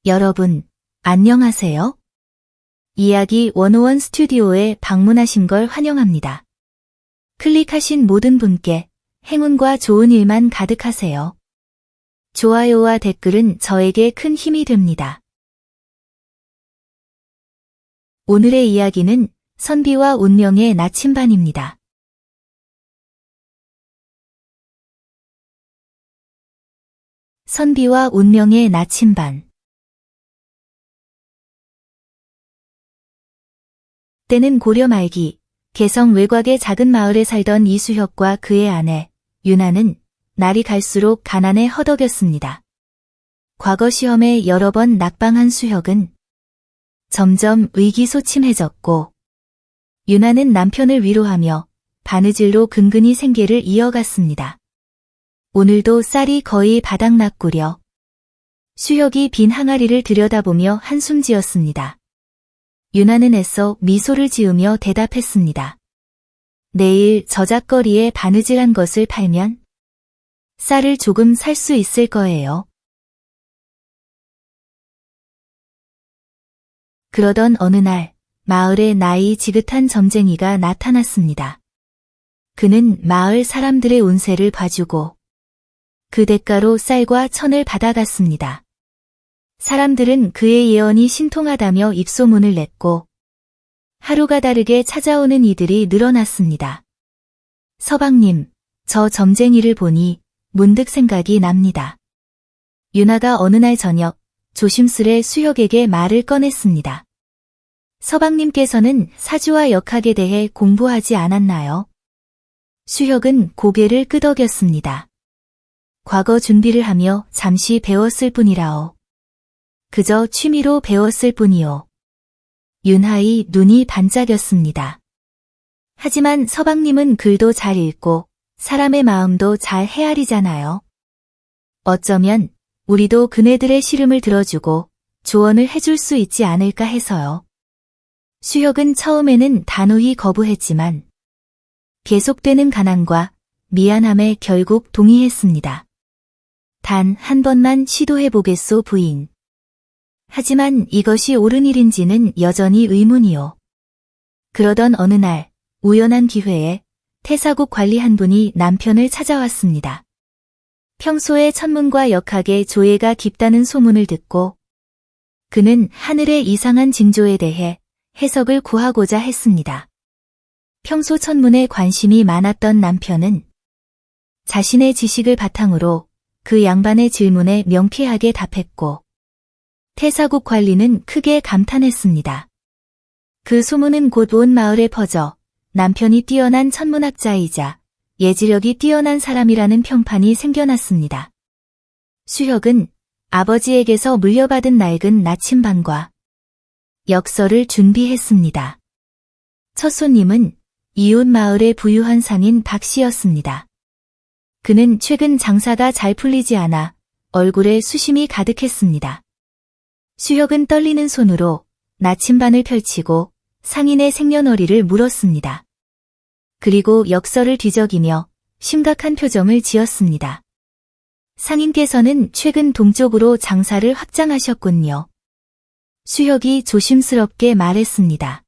여러분, 안녕하세요? 이야기 101 스튜디오에 방문하신 걸 환영합니다. 클릭하신 모든 분께 행운과 좋은 일만 가득하세요. 좋아요와 댓글은 저에게 큰 힘이 됩니다. 오늘의 이야기는 선비와 운명의 나침반입니다. 선비와 운명의 나침반. 때는 고려 말기, 개성 외곽의 작은 마을에 살던 이수혁과 그의 아내, 유나는 날이 갈수록 가난에 허덕였습니다. 과거 시험에 여러 번 낙방한 수혁은 점점 의기소침해졌고, 유나는 남편을 위로하며 바느질로 근근히 생계를 이어갔습니다. 오늘도 쌀이 거의 바닥났구려. 수혁이 빈 항아리를 들여다보며 한숨 지었습니다. 유나는 애써 미소를 지으며 대답했습니다. 내일 저작거리에 바느질한 것을 팔면 쌀을 조금 살 수 있을 거예요. 그러던 어느 날 마을에 나이 지긋한 점쟁이가 나타났습니다. 그는 마을 사람들의 운세를 봐주고 그 대가로 쌀과 천을 받아갔습니다. 사람들은 그의 예언이 신통하다며 입소문을 냈고 하루가 다르게 찾아오는 이들이 늘어났습니다. 서방님, 저 점쟁이를 보니 문득 생각이 납니다. 유나가 어느 날 저녁 조심스레 수혁에게 말을 꺼냈습니다. 서방님께서는 사주와 역학에 대해 공부하지 않았나요? 수혁은 고개를 끄덕였습니다. 과거 준비를 하며 잠시 배웠을 뿐이라오. 그저 취미로 배웠을 뿐이오. 윤하의 눈이 반짝였습니다. 하지만 서방님은 글도 잘 읽고 사람의 마음도 잘 헤아리잖아요. 어쩌면 우리도 그네들의 시름을 들어주고 조언을 해줄 수 있지 않을까 해서요. 수혁은 처음에는 단호히 거부했지만 계속되는 가난과 미안함에 결국 동의했습니다. 단 한 번만 시도해보겠소 부인. 하지만 이것이 옳은 일인지는 여전히 의문이요. 그러던 어느 날 우연한 기회에 태사국 관리 한 분이 남편을 찾아왔습니다. 평소에 천문과 역학에 조예가 깊다는 소문을 듣고 그는 하늘의 이상한 징조에 대해 해석을 구하고자 했습니다. 평소 천문에 관심이 많았던 남편은 자신의 지식을 바탕으로 그 양반의 질문에 명쾌하게 답했고 태사국 관리는 크게 감탄했습니다. 그 소문은 곧 온 마을에 퍼져 남편이 뛰어난 천문학자이자 예지력이 뛰어난 사람이라는 평판이 생겨났습니다. 수혁은 아버지에게서 물려받은 낡은 나침반과 역서를 준비했습니다. 첫 손님은 이웃 마을의 부유한 상인 박 씨였습니다. 그는 최근 장사가 잘 풀리지 않아 얼굴에 수심이 가득했습니다. 수혁은 떨리는 손으로 나침반을 펼치고 상인의 생년월일을 물었습니다. 그리고 역서를 뒤적이며 심각한 표정을 지었습니다. 상인께서는 최근 동쪽으로 장사를 확장하셨군요. 수혁이 조심스럽게 말했습니다.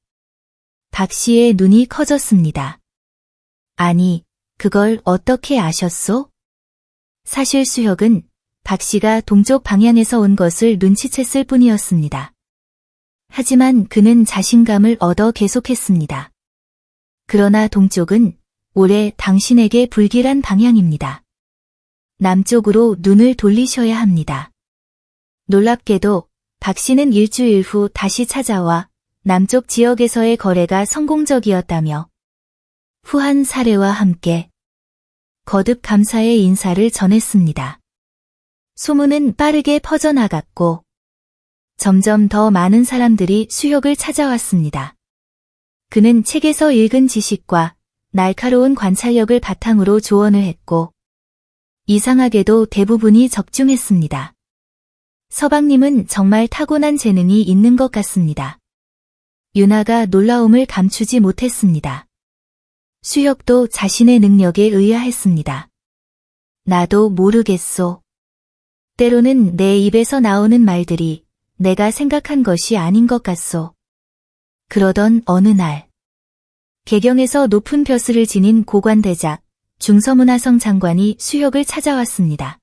박 씨의 눈이 커졌습니다. 아니, 그걸 어떻게 아셨소? 사실 수혁은 박 씨가 동쪽 방향에서 온 것을 눈치챘을 뿐이었습니다. 하지만 그는 자신감을 얻어 계속했습니다. 그러나 동쪽은 올해 당신에게 불길한 방향입니다. 남쪽으로 눈을 돌리셔야 합니다. 놀랍게도 박 씨는 일주일 후 다시 찾아와 남쪽 지역에서의 거래가 성공적이었다며 후한 사례와 함께 거듭 감사의 인사를 전했습니다. 소문은 빠르게 퍼져나갔고 점점 더 많은 사람들이 수혁을 찾아왔습니다. 그는 책에서 읽은 지식과 날카로운 관찰력을 바탕으로 조언을 했고 이상하게도 대부분이 적중했습니다. 서방님은 정말 타고난 재능이 있는 것 같습니다. 유나가 놀라움을 감추지 못했습니다. 수혁도 자신의 능력에 의아했습니다. 나도 모르겠소. 때로는 내 입에서 나오는 말들이 내가 생각한 것이 아닌 것 같소. 그러던 어느 날, 개경에서 높은 벼슬을 지닌 고관대작 중서문화성 장관이 수혁을 찾아왔습니다.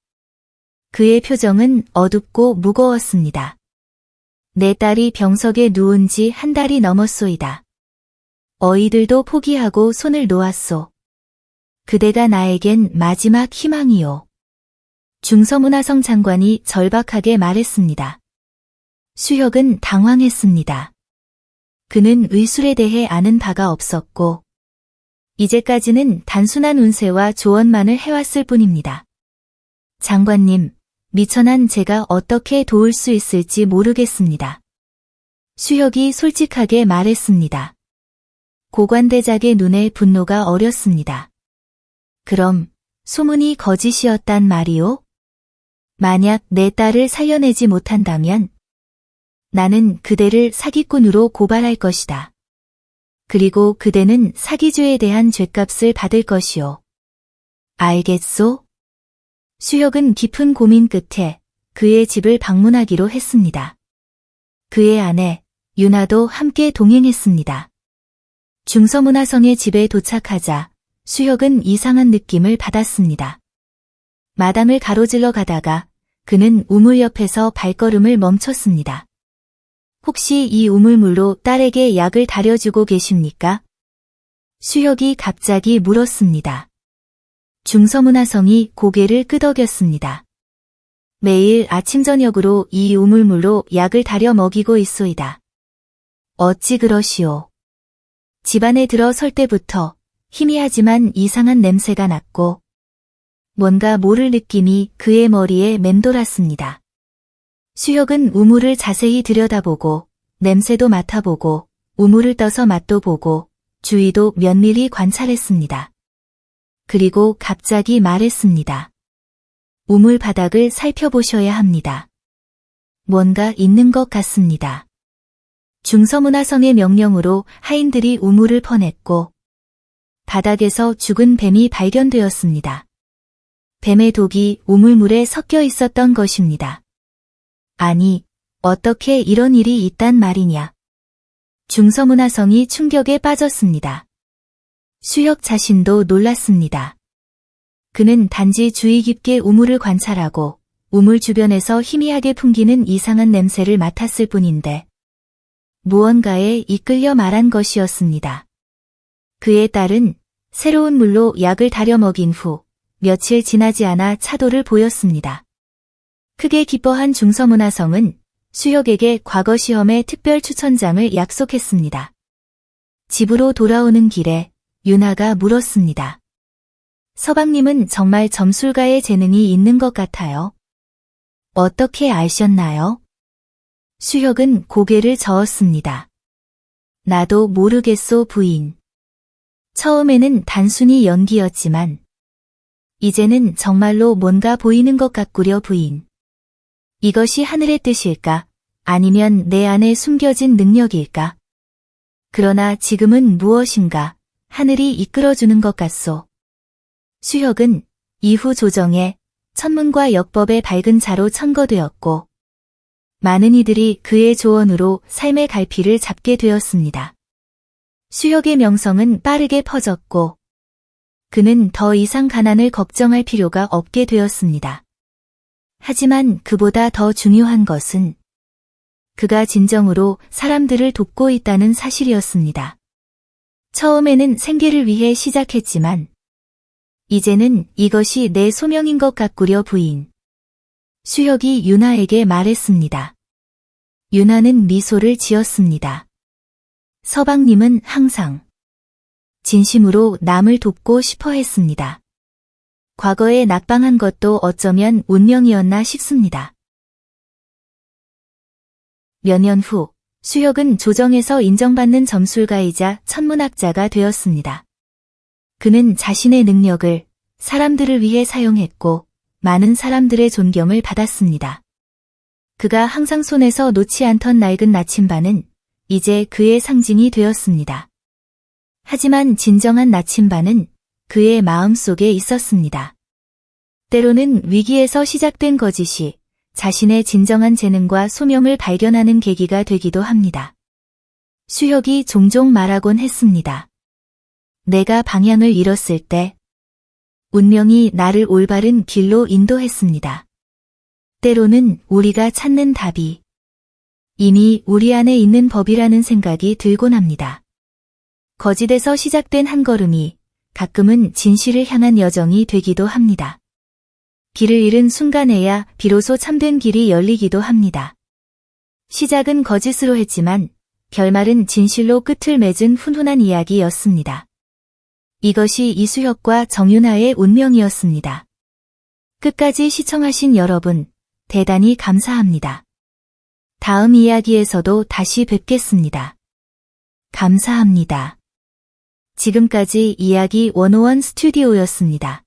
그의 표정은 어둡고 무거웠습니다. 내 딸이 병석에 누운 지 한 달이 넘었소이다. 어이들도 포기하고 손을 놓았소. 그대가 나에겐 마지막 희망이요. 중서문화성 장관이 절박하게 말했습니다. 수혁은 당황했습니다. 그는 의술에 대해 아는 바가 없었고 이제까지는 단순한 운세와 조언만을 해왔을 뿐입니다. 장관님, 미천한 제가 어떻게 도울 수 있을지 모르겠습니다. 수혁이 솔직하게 말했습니다. 고관대작의 눈에 분노가 어렸습니다. 그럼 소문이 거짓이었단 말이오? 만약 내 딸을 살려내지 못한다면 나는 그대를 사기꾼으로 고발할 것이다. 그리고 그대는 사기죄에 대한 죗값을 받을 것이오. 알겠소? 수혁은 깊은 고민 끝에 그의 집을 방문하기로 했습니다. 그의 아내 유나도 함께 동행했습니다. 중서문화성의 집에 도착하자 수혁은 이상한 느낌을 받았습니다. 마당을 가로질러 가다가 그는 우물 옆에서 발걸음을 멈췄습니다. 혹시 이 우물물로 딸에게 약을 다려주고 계십니까? 수혁이 갑자기 물었습니다. 중서문화성이 고개를 끄덕였습니다. 매일 아침 저녁으로 이 우물물로 약을 다려 먹이고 있소이다. 어찌 그러시오? 집안에 들어설 때부터 희미하지만 이상한 냄새가 났고 뭔가 모를 느낌이 그의 머리에 맴돌았습니다. 수혁은 우물을 자세히 들여다보고 냄새도 맡아보고 우물을 떠서 맛도 보고 주위도 면밀히 관찰했습니다. 그리고 갑자기 말했습니다. 우물 바닥을 살펴보셔야 합니다. 뭔가 있는 것 같습니다. 중서문화성의 명령으로 하인들이 우물을 퍼냈고 바닥에서 죽은 뱀이 발견되었습니다. 뱀의 독이 우물물에 섞여 있었던 것입니다. 아니, 어떻게 이런 일이 있단 말이냐. 중서문화성이 충격에 빠졌습니다. 수혁 자신도 놀랐습니다. 그는 단지 주의 깊게 우물을 관찰하고 우물 주변에서 희미하게 풍기는 이상한 냄새를 맡았을 뿐인데 무언가에 이끌려 말한 것이었습니다. 그의 딸은 새로운 물로 약을 다려 먹인 후 며칠 지나지 않아 차도를 보였습니다. 크게 기뻐한 중서문화성은 수혁에게 과거 시험의 특별 추천장을 약속했습니다. 집으로 돌아오는 길에 유나가 물었습니다. 서방님은 정말 점술가의 재능이 있는 것 같아요. 어떻게 아셨나요? 수혁은 고개를 저었습니다. 나도 모르겠소, 부인. 처음에는 단순히 연기였지만 이제는 정말로 뭔가 보이는 것 같구려, 부인. 이것이 하늘의 뜻일까? 아니면 내 안에 숨겨진 능력일까? 그러나 지금은 무엇인가 하늘이 이끌어주는 것 같소. 수혁은 이후 조정에 천문과 역법의 밝은 자로 천거되었고 많은 이들이 그의 조언으로 삶의 갈피를 잡게 되었습니다. 수혁의 명성은 빠르게 퍼졌고 그는 더 이상 가난을 걱정할 필요가 없게 되었습니다. 하지만 그보다 더 중요한 것은 그가 진정으로 사람들을 돕고 있다는 사실이었습니다. 처음에는 생계를 위해 시작했지만 이제는 이것이 내 소명인 것 같구려, 부인. 수혁이 유나에게 말했습니다. 유나는 미소를 지었습니다. 서방님은 항상 진심으로 남을 돕고 싶어 했습니다. 과거에 낙방한 것도 어쩌면 운명이었나 싶습니다. 몇 년 후 수혁은 조정에서 인정받는 점술가이자 천문학자가 되었습니다. 그는 자신의 능력을 사람들을 위해 사용했고 많은 사람들의 존경을 받았습니다. 그가 항상 손에서 놓지 않던 낡은 나침반은 이제 그의 상징이 되었습니다. 하지만 진정한 나침반은 그의 마음속에 있었습니다. 때로는 위기에서 시작된 거짓이 자신의 진정한 재능과 소명을 발견하는 계기가 되기도 합니다. 수혁이 종종 말하곤 했습니다. 내가 방향을 잃었을 때 운명이 나를 올바른 길로 인도했습니다. 때로는 우리가 찾는 답이 이미 우리 안에 있는 법이라는 생각이 들곤 합니다. 거짓에서 시작된 한 걸음이 가끔은 진실을 향한 여정이 되기도 합니다. 길을 잃은 순간에야 비로소 참된 길이 열리기도 합니다. 시작은 거짓으로 했지만 결말은 진실로 끝을 맺은 훈훈한 이야기였습니다. 이것이 이수혁과 정윤아의 운명이었습니다. 끝까지 시청하신 여러분, 대단히 감사합니다. 다음 이야기에서도 다시 뵙겠습니다. 감사합니다. 지금까지 이야기 101 스튜디오였습니다.